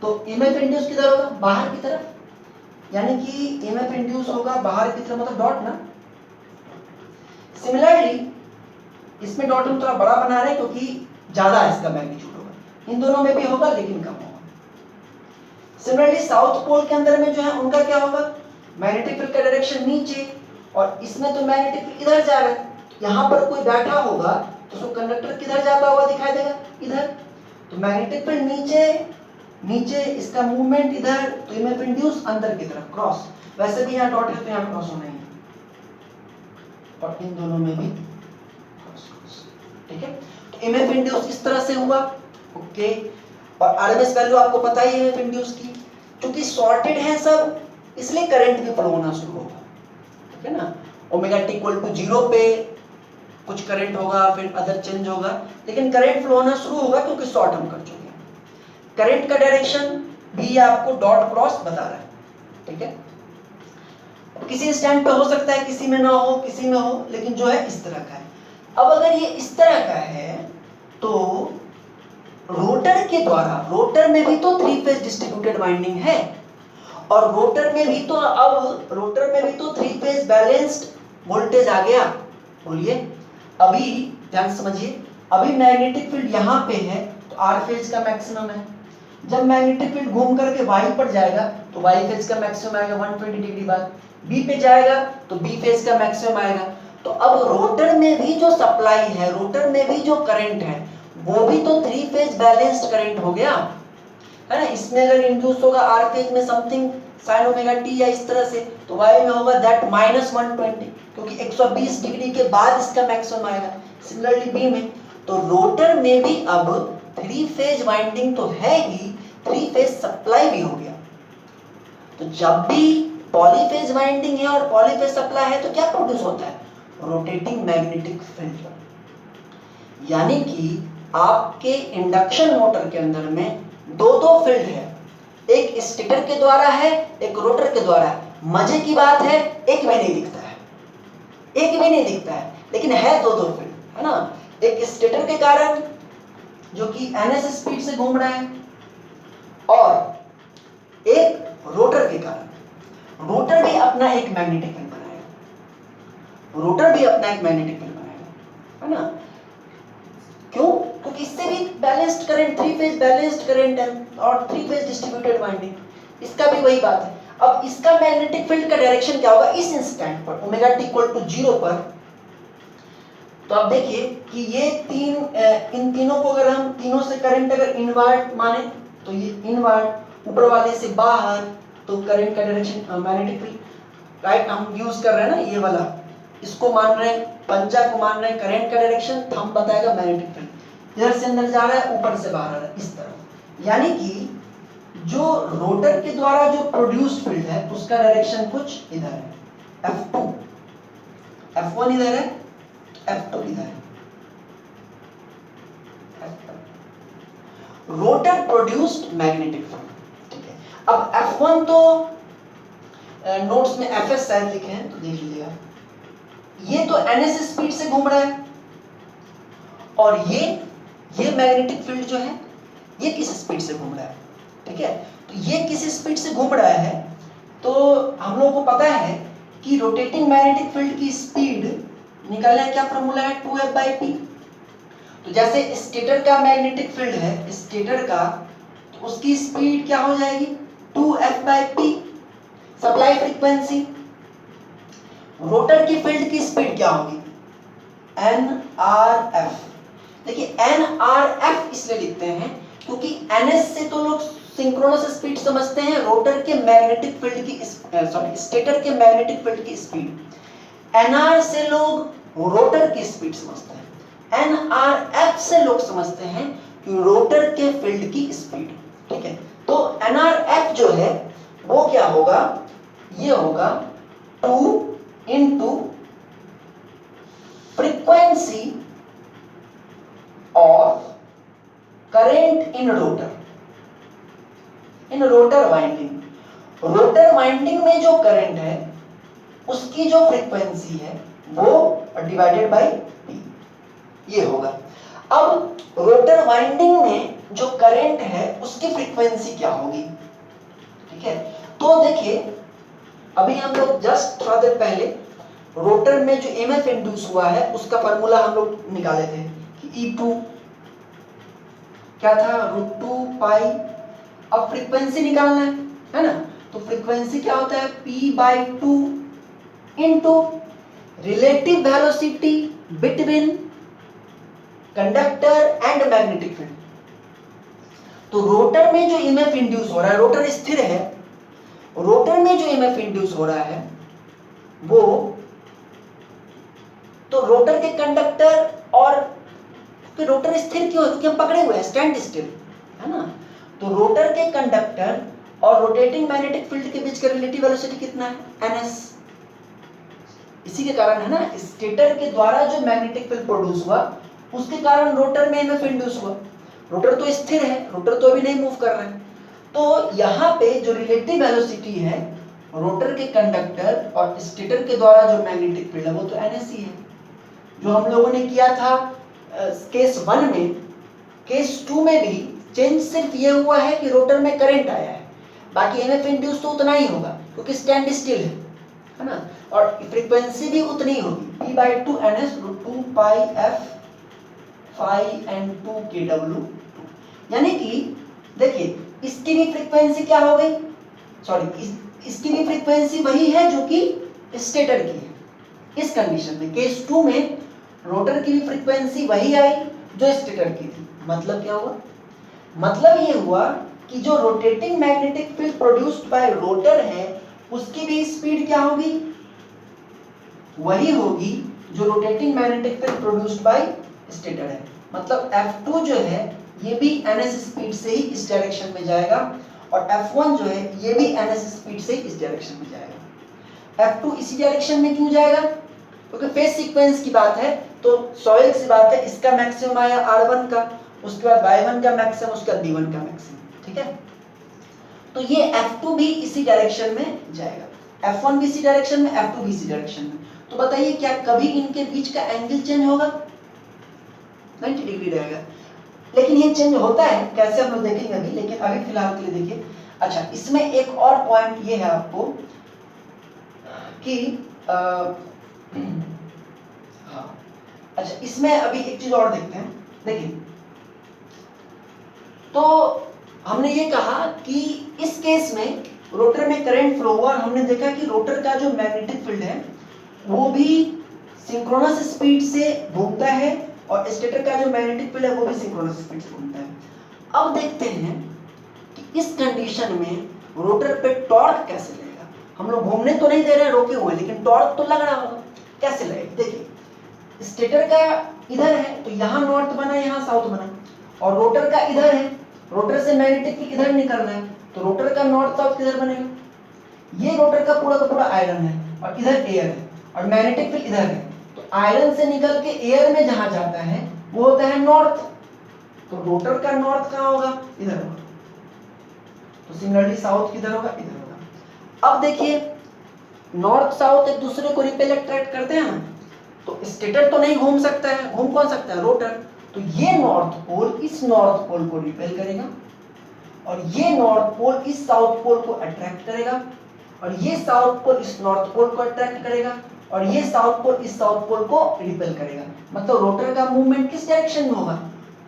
तो ईएमएफ इंड्यूस किधर होगा, बाहर की तरफ, यानी कि ईएमएफ इंड्यूस होगा बाहर की तरफ, मतलब डॉट ना। सिमिलरली इसमें डॉट हम थोड़ा बड़ा बना रहे हैं क्योंकि ज्यादा इसका मैग्नीट्यूड होगा, इन दोनों में भी होगा लेकिन कम होगा। सिमिलरली साउथ पोल के अंदर में जो है उनका क्या होगा, मैग्नेटिक फील्ड का डायरेक्शन नीचे और इसमें तो मैग्नेटिक फील्ड इधर जा रहा है। यहाँ पर कोई बैठा होगा तो उसको कंडक्टर किधर जाता हुआ दिखाई देगा, इधर। तो मैग्नेटिक फील्ड नीचे, नीचे इसका मूवमेंट इधर, तो ईएमएफ इंड्यूस अंदर की तरफ क्रॉस। वैसे भी यहाँ डॉट है तो यहाँ क्रॉस होना ही है और इन दोनों में भी क्रॉस, ठीक है। तो ईएमएफ इंड्यूस इस तरह से हुआ, ओके। और आरएमएस वैल्यू आपको पता ही है ईएमएफ इंड्यूस की, क्योंकि सॉर्टेड है सब इसलिए करंट भी फ्लो होना शुरू होगा, ठीक है ना। ओमेगा टी इक्वल टू 0 पे कुछ करंट होगा, फिर अदर चेंज होगा, लेकिन करंट फ्लो होना शुरू होगा क्योंकि शॉर्ट हम कर चुके हैं। करंट का डायरेक्शन भी आपको डॉट क्रॉस बता रहा है, ठीक है। किसी स्टैंड पे हो सकता है, किसी में ना हो, किसी में हो, लेकिन जो है इस तरह का है। अब अगर ये इस तरह का है तो रोटर के द्वारा, रोटर में भी तो 3 फेज डिस्ट्रीब्यूटेड वाइंडिंग है और रोटर में भी तो, अब रोटर में भी तो 3 फेज बैलेंस्ड वोल्टेज आ गया। बोलिए, अभी ध्यान समझिए, अभी मैग्नेटिक फील्ड यहाँ पे है तो आर फेज का मैक्सिमम है। जब मैग्नेटिक फील्ड घूम करके वाई पर जाएगा तो वाई फेज का मैक्सिमम आएगा 120 डिग्री बाद, बी पे जाएगा तो बी फेज का मैक्सिमम आएगा। तो अब रोटर में भी जो सप्लाई है, रोटर में भी जो करंट है, वो भी तो 3 फेज बैलेंस्ड करंट हो गया, है ना। इसमें अगर इंड्यूस होगा आर फेज में समथिंग sin ओमेगा टी या इस तरह से, तो वाई में होगा दैट -120, क्योंकि 120 डिग्री के बाद इसका मैक्सिमम आएगा। सिमिलरली बी में, तो रोटर में भी अब 3 फेज वाइंडिंग तो है ही, 3 फेज सप्लाई भी हो गया। तो जब भी पॉलीफेज वाइंडिंग है और पॉलीफेज सप्लाई है तो क्या प्रोड्यूस होता है, रोटेटिंग मैग्नेटिक फील्ड। यानी कि आपके इंडक्शन मोटर के अंदर में दो फील्ड है, एक स्टेटर के द्वारा है, एक रोटर के द्वारा है। मजे की बात है एक भी नहीं दिखता है, एक भी नहीं दिखता है, लेकिन है दो फील्ड, है ना। एक स्टेटर के कारण जो कि ns स्पीड से घूम रहा है, और एक रोटर के कारण। रोटर भी अपना एक मैग्नेटिक फील्ड बनाएगा, रोटर भी अपना एक मैग्नेटिक फील्ड बनाएगा, है ना। क्यों? क्योंकि इससे भी balanced current, 3 phase balanced current है और 3 फेज डिस्ट्रीब्यूटेड वाइंडिंग, इसका भी वही बात है। अब इसका मैग्नेटिक फील्ड का डायरेक्शन क्या होगा इस इंस्टेंट पर, ओमेगा टी इक्वल टू 0 पर। तो अब देखिए कि ये इन तीनों को अगर हम तीनों से करंट अगर इनवर्ट माने तो ये इनवर्ट, ऊपर वाले से बाहर, तो करंट का डायरेक्शन मैग्नेटिक फील्ड राइट हम यूज कर रहे हैं ना, ये वाला इसको मान रहे हैं, पंजा को मान रहे हैं करंट का डायरेक्शन, थंब बताएगा मैग्नेटिक फील्ड। इधर से अंदर जा रहा है, ऊपर से बाहर आ रहा है, इस तरह। यानी कि जो रोटर के द्वारा जो प्रोड्यूस्ड फील्ड है उसका डायरेक्शन कुछ इधर है, F2, F1 इधर है, F2 इधर है। रोटर प्रोड्यूस्ड मैग्नेटिक फील्ड, ठीक है। अब F1 तो नोट्स में Fs शायद लिखे हैं, तो देख लीजिएगा। ये तो ns स्पीड से घूम रहा है, और ये मैग्नेटिक फील्ड जो है ये किस स्पीड से घूम रहा है, ठीक है। तो ये किस स्पीड से घूम रहा है, तो हम लोगों को पता है कि रोटेटिंग मैग्नेटिक फील्ड की स्पीड निकालने का क्या फॉर्मूला है, 2f/p। तो जैसे स्टेटर का मैग्नेटिक फील्ड है, स्टेटर का, तो उसकी स्पीड क्या हो जाएगी, 2f/p सप्लाई फ्रीक्वेंसी। रोटर की फील्ड की स्पीड क्या होगी, nrf। देखिए nrf इसलिए लिखते हैं क्योंकि ns से तो लोग सिंक्रोनस स्पीड समझते हैं, रोटर के मैग्नेटिक फील्ड की स्टेटर के मैग्नेटिक फील्ड की स्पीड, nr से लोग रोटर की स्पीड समझते हैं, nrf से लोग समझते हैं कि रोटर के फील्ड की स्पीड, ठीक है। तो nrf जो है वो क्या होगा, ये होगा 2 into frequency of current in rotor, in rotor winding। Rotor winding में जो करंट है उसकी जो फ्रीक्वेंसी है वो डिवाइडेड बाय p, ये होगा। अब रोटर वाइंडिंग में जो करंट है उसकी फ्रीक्वेंसी क्या होगी, ठीक है। तो देखिए अभी हम लोग जस्ट थोड़ा देर पहले रोटर में जो EMF इंड्यूस हुआ है उसका फार्मूला हम लोग निकाले थे कि E2 क्या था, √2 पाई। अब फ्रीक्वेंसी निकालना है ना, तो फ्रीक्वेंसी क्या होता है, p/2 into relative velocity between conductor and magnetic field. तो रोटर में जो EMF इंड्यूस हो रहा है, रोटर स्थिर है, रोटर में जो EMF इंड्यूस हो रहा है वो तो रोटर के कंडक्टर और रोटर स्थिर क्यों है, क्योंकि हम पकड़े हुए हैं, स्टैंड स्टिल, है ना। तो रोटर के कंडक्टर और रोटेटिंग मैग्नेटिक फील्ड के बीच का रिलेटिव वेलोसिटी कितना है, ns। इसी के कारण है ना, स्टेटर के द्वारा जो मैग्नेटिक फील्ड प्रोड्यूस हुआ उसके कारण रोटर में EMF इंड्यूस हुआ। रोटर तो स्थिर है, रोटर तो अभी नहीं मूव कर रहा है, तो यहाँ पे जो रिलेटिव वेलोसिटी है रोटर के कंडक्टर और स्टेटर के द्वारा जो मैग्नेटिक फील्ड है वो तो ns ही है, जो हम लोगों ने किया था केस 1 में। केस 2 में भी चेंज सिर्फ ये हुआ है कि रोटर में करंट आया है, बाकी EMF इंड्यूस तो उतना ही होगा क्योंकि स्टैंड स्टिल है ना, और फ्रीक्वेंसी भी उतनी ही होगी, p/2 ns √2 पाई f phi n2 kw। यानी कि देखिए इसकी भी फ्रीक्वेंसी क्या हो गई, सॉरी इसकी भी फ्रीक्वेंसी वही है जो कि स्टेटर की है। इस कंडीशन में केस 2 में रोटर की भी फ्रीक्वेंसी वही आई जो स्टेटर की थी। मतलब क्या हुआ, मतलब ये हुआ कि जो rotating magnetic field produced by rotor है उसकी भी स्पीड क्या होगी, वही होगी जो rotating magnetic field produced by stator है। मतलब F2 जो है ये भी ns स्पीड से ही इस डायरेक्शन में जाएगा, और F1 जो है ये भी ns स्पीड से इस डायरेक्शन में जाएगा। F2 इसी डायरेक्शन में क्यों जाएगा, क्योंकि फेज सीक्वेंस की बात है, तो स्वाभाविक सी बात है इसका मैक्सिमम आया R1 का, उसके बाद Y1 का मैक्सिमम, उसके बाद B1 का मैक्सिमम, ठीक है। तो ये F2 भी इसी डायरेक्शन में जाएगा, F1 भी इसी डायरेक्शन में, F2 भी इसी डायरेक्शन में। तो बताइए क्या कभी इनके बीच का एंगल चेंज होगा, 90 डिग्री रहेगा। लेकिन ये चेंज होता है कैसे हम लोग देखेंगे अभी, लेकिन अभी फिलहाल के लिए देखिए। अच्छा, इसमें एक और पॉइंट ये है आपको कि हाँ, अच्छा इसमें अभी एक चीज और देखते हैं। देखिए, तो हमने ये कहा कि इस केस में रोटर में करंट फ्लो हुआ और हमने देखा कि रोटर का जो मैग्नेटिक फील्ड है वो भी सिंक्रोनस स्पीड से घूमता है और स्टेटर का जो मैग्नेटिक फील्ड है वो भी सिंक्रोनस स्पीड से घूमता है। अब देखते हैं कि इस कंडीशन में रोटर पे टॉर्क कैसे लगेगा। हम लोग घूमने तो नहीं दे रहे, रोके हुए, लेकिन टॉर्क तो लग रहा होगा। कैसे लगेगा? देखिए, स्टेटर का इधर है तो यहाँ नॉर्थ बना, यहाँ साउथ बना, और रोटर का इधर है, रोटर से मैग्नेटिक फील्ड इधर निकल रहा है तो रोटर का नॉर्थ साउथ किधर बनेगा? ये रोटर का पूरा आयरन है और इधर एयर है और मैग्नेटिक फील्ड इधर है, तो आयरन से निकल के एयर में जहां जाता है वो होता है नॉर्थ, तो रोटर का नॉर्थ कहां होगा? इधर होगा। तो सिमिलरली साउथ किधर होगा? इधर होगा। अब देखिए, नॉर्थ साउथ एक दूसरे को रिपेल अट्रैक्ट करते हैं ना, तो स्टेटर तो नहीं घूम सकता है, घूम कौन सकता है? रोटर। तो ये नॉर्थ पोल इस नॉर्थ पोल को रिपेल करेगा और ये नॉर्थ पोल इस साउथ पोल को अट्रैक्ट करेगा और ये साउथ पोल इस नॉर्थ पोल को अट्रैक्ट करेगा और ये साउथ पोल इस साउथ पोल को रिपेल करेगा। मतलब रोटर का मूवमेंट किस डायरेक्शन में होगा?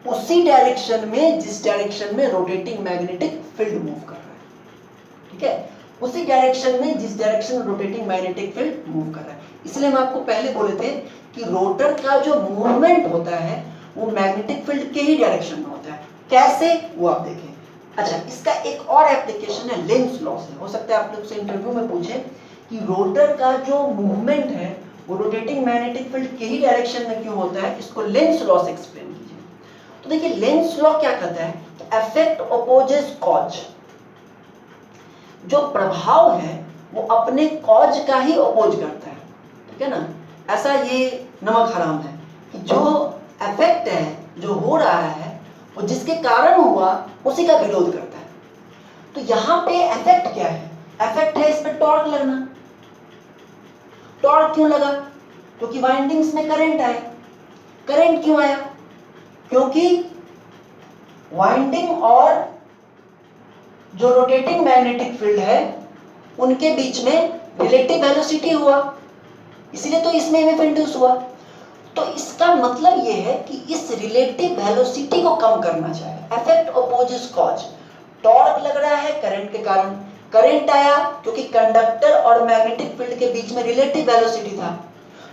उसी डायरेक्शन में जिस डायरेक्शन में रोटेटिंग मैग्नेटिक फील्ड मूव कर रहा है। ठीक है, उसी डायरेक्शन में जिस डायरेक्शन में रोटेटिंग मैग्नेटिक फील्ड मूव कर रहा है। इसलिए हम आपको पहले बोले थे कि रोटर का जो मूवमेंट होता है वो मैग्नेटिक फील्ड के ही डायरेक्शन में होता है। कैसे? वो आप देखें। अच्छा, इसका एक और एप्लीकेशन है लेंज लॉ से। हो सकता है आप लोग से इंटरव्यू में पूछे कि रोटर का जो मूवमेंट है वो रोटेटिंग मैग्नेटिक फील्ड के ही डायरेक्शन में क्यों होता है, इसको लेंज लॉ से एक्सप्लेन कीजिए। तो देखिए, लेंज लॉ क्या कहता है? Effect opposes cause. जो प्रभाव है वो अपने कॉज का ही अपोज करता है। ठीक है ना? ऐसा ये नमक हराम है कि जो इफेक्ट है, जो हो रहा है, वो जिसके कारण हुआ उसी का विरोध करता है। तो यहां पे इफेक्ट क्या है? इफेक्ट है इस पे टॉर्क लगना। टॉर्क क्यों लगा? क्योंकि वाइंडिंग्स में करंट आया। करंट क्यों आया? क्योंकि वाइंडिंग और जो रोटेटिंग मैग्नेटिक फील्ड है उनके बीच में रिलेटिव वेलोसिटी हुआ, इसलिए तो इसमें ईएमएफ इंड्यूस हुआ। तो इसका मतलब यह है कि इस रिलेटिव वेलोसिटी को कम करना चाहिए। Effect opposes cause. टॉर्क लग रहा है करंट के कारण, करंट आया क्योंकि कंडक्टर और मैग्नेटिक फील्ड के बीच में रिलेटिव वेलोसिटी था,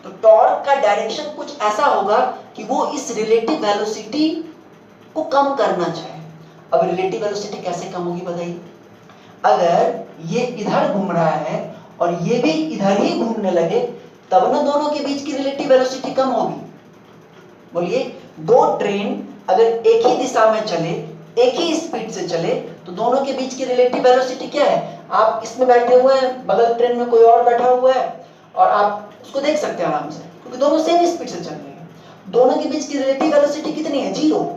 तो टॉर्क का डायरेक्शन कुछ ऐसा होगा कि वो इस रिलेटिव वेलोसिटी को कम करना चाहे। अब रिलेटिव वेलोसिटी कैसे कम होगी बताइए? अगर ये इधर घूम रहा है और ये भी इधर ही घूमने लगे तब ना दोनों के बीच की रिलेटिव वेलोसिटी कम होगी। बोलिए, दो ट्रेन अगर एक ही दिशा में चले, एक ही स्पीड से चले, तो दोनों के बीच की रिलेटिव वेलोसिटी क्या है? आप इसमें बैठे हुए हैं, बगल ट्रेन में कोई और बैठा हुआ है और आप उसको देख सकते हैं आराम से, क्योंकि दोनों सेम स्पीड से चल रहे हैं। दोनों के बीच की रिलेटिव वेलोसिटी कितनी है? 0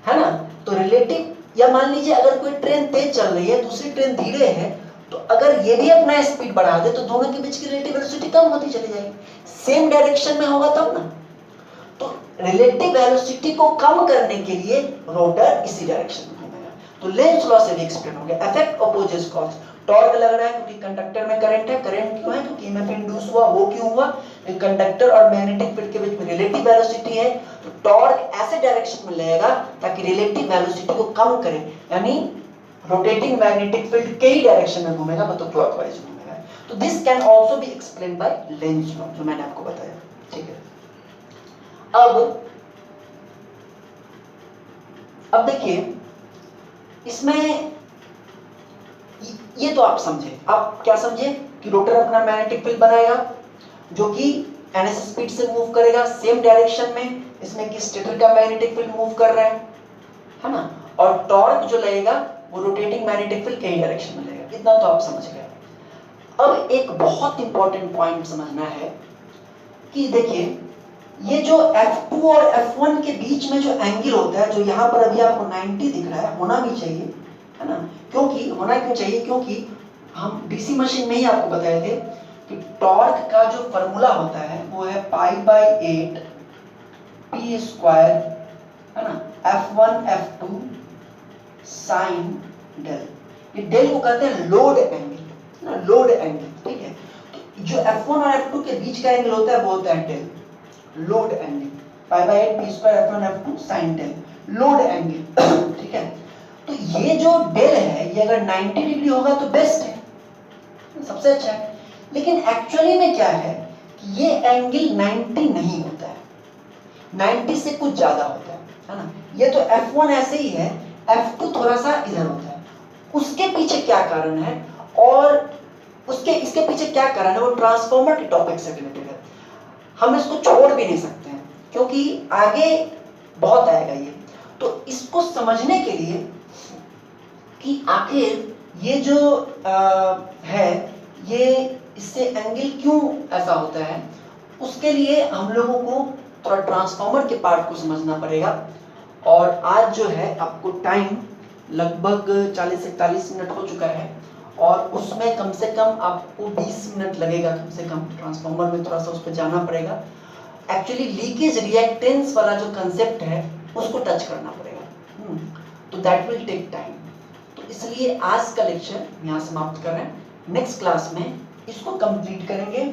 है ना? तो रिलेटिव, या मान लीजिए अगर कोई ट्रेन तेज चल रही है, दूसरी ट्रेन धीरे है, तो अगर ये भी अपना स्पीड बढ़ा दे तो दोनों के बीच की रिलेटिव वेलोसिटी कम होती चली जाएगी। सेम डायरेक्शन में होगा तब ना। तो रिलेटिव वेलोसिटी को कम करने के लिए रोटर इसी डायरेक्शन में घूमेगा। तो लेंज लॉ से भी एक्सप्लेन हो गया। Effect opposes cause. टॉर्क लग रहा है क्योंकि कंडक्टर में करंट है। करंट क्यों है? क्योंकि ईएमएफ इंड्यूस हुआ। वो क्यों हुआ? कंडक्टर और मैग्नेटिक फील्ड के बीच में रिलेटिव वेलोसिटी है, तो टॉर्क ऐसे डायरेक्शन में लगेगा ताकि रिलेटिव वेलोसिटी को कम करे, यानी रोटेटिंग मैग्नेटिक फील्ड के ही डायरेक्शन में घूमेगा, मतलब क्लॉकवाइज घूमेगा। तो this can also be explain by Lenz law, जो मैंने आपको बताया। ठीक है, अब देखिए, इसमें ये तो आप समझे। आप क्या समझे? कि रोटर अपना मैग्नेटिक फील्ड बनाएगा जो कि ns स्पीड से मूव करेगा सेम डायरेक्शन में, इसमें कि स्टेटर का मैग्नेटिक फील्ड मूव कर रहा है ना? और टॉर्क जो लगेगा वो रोटेटिंग मैग्नेटिक फील्ड के ही डायरेक्शन में लगेगा। इतना तो आप समझ गए। अब एक बहुत इंपॉर्टेंट पॉइंट समझना है कि देखिए, ये जो F2 और F1 के बीच में जो एंगल होता है, जो यहाँ पर अभी आपको 90 दिख रहा है, होना भी चाहिए, है ना? क्योंकि होना क्यों चाहिए? क्योंकि हम डीसी मशीन में ही आपको बताए थे कि टॉर्क का जो फॉर्मूला होता है वो है π/8 p², है ना? F1 F2 साइन डेल, ये डेल को कहते हैं लोड एंगल ना, लोड एंगल, ठीक है। तो जो F1 और F2 के बीच का एंगल होता है वो होता है del, load angle, pi by 8 p square F1 F2 sine del, load angle, ठीक है। तो ये जो डेल है ये अगर 90 डिग्री होगा तो बेस्ट है, सबसे अच्छा है। लेकिन एक्चुअली में क्या है कि ये एंगल 90 नहीं होता है, 90 से कुछ ज्यादा होता है ना। ये तो F1 ऐसे ही है, F2 थोड़ा सा इधर होता है। उसके पीछे क्या कारण है और उसके इसके पीछे क्या कारण है, वो ट्रांसफॉर्मर के टॉपिक से रिलेटेड है। हम इसको छोड़ भी नहीं सकते हैं क्योंकि आगे बहुत आएगा ये। तो इसको समझने के लिए कि आखिर ये जो है ये इससे एंगल क्यों ऐसा होता है, उसके लिए हम लोगों को थोड़ा ट्रांसफॉर्मर के पार्ट को समझना पड़ेगा। और आज जो है आपको टाइम लगभग 40 से 41 मिनट हो चुका है और उसमें कम से कम आपको 20 मिनट लगेगा कम से कम, ट्रांसफॉर्मर में थोड़ा सा उस पर जाना पड़ेगा। एक्चुअली लीकेज रिएक्टेंस वाला जो कंसेप्ट है उसको टच करना पड़ेगा, तो दैट विल टेक टाइम। तो इसलिए आज का लेक्चर यहाँ समाप्त कर रहे हैं। नेक्स्ट क्लास में इसको कंप्लीट करेंगे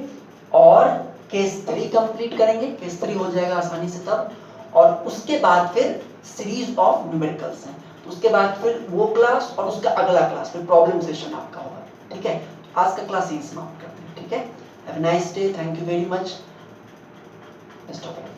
और केस 3 कंप्लीट करेंगे, केस 3 हो जाएगा आसानी से तब। और उसके बाद फिर सीरीज ऑफ न्यूमेरिकल्स हैं, तो उसके बाद फिर वो क्लास और उसका अगला क्लास फिर प्रॉब्लम सेशन आपका होगा, ठीक है। आज का क्लास यहीं समाप्त करते हैं, ठीक है। Have a nice day, thank you very much, best of luck.